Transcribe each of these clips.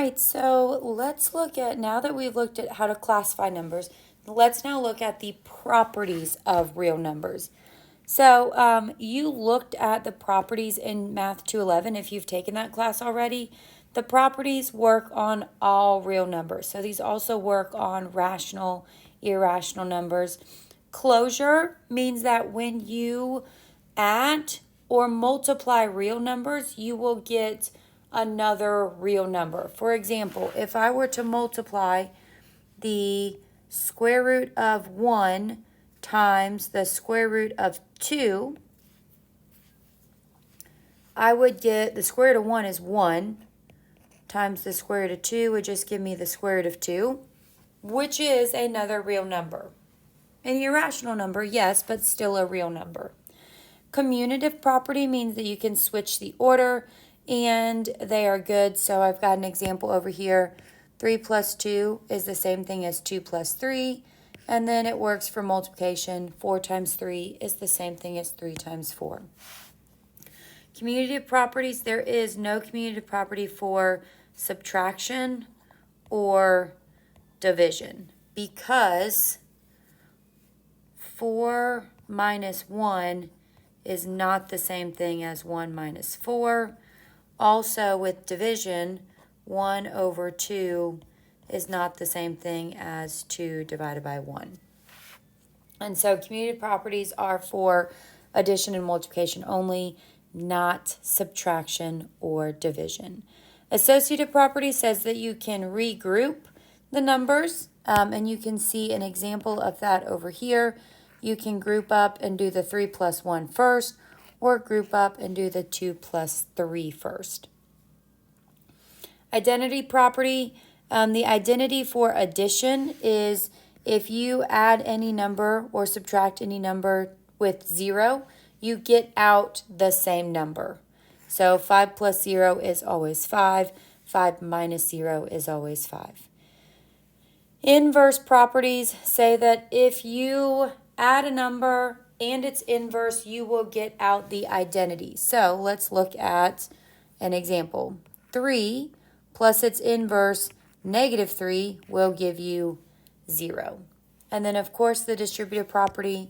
right, so let's look at, now that we've looked at how to classify numbers, let's now look at the properties of real numbers. So you looked at the properties in Math 211 if you've taken that class already. The properties work on all real numbers. So these also work on rational, irrational numbers. Closure means that when you add or multiply real numbers, you will get another real number. For example, if I were to multiply the square root of 1 times the square root of 2, I would get the square root of 1 is 1 times the square root of 2 would just give me the square root of 2, which is another real number. An irrational number, yes, but still a real number. Commutative property means that you can switch the order and they are good. So I've got an example over here. 3 plus 2 is the same thing as 2 plus 3. And then it works for multiplication. 4 times 3 is the same thing as 3 times 4. Commutative properties, there is no commutative property for subtraction or division because 4 minus 1 is not the same thing as 1 minus 4. Also with division, 1 over 2 is not the same thing as 2 divided by 1. And so commutative properties are for addition and multiplication only, not subtraction or division. Associative property says that you can regroup the numbers, and you can see an example of that over here. You can group up and do the 3 plus 1 first, or group up and do the 2 plus 3 first. Identity property, the identity for addition is if you add any number or subtract any number with 0, you get out the same number. So 5 plus 0 is always 5. 5 minus 0 is always 5. Inverse properties say that if you add a number and its inverse, you will get out the identity. So let's look at an example. 3 plus its inverse, negative 3, will give you 0. And then, of course, the distributive property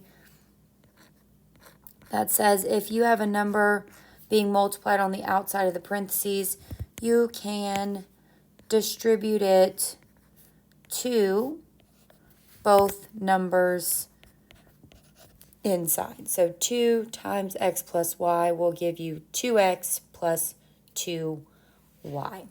that says if you have a number being multiplied on the outside of the parentheses, you can distribute it to both numbers inside. So 2 times x plus y will give you 2x plus 2y.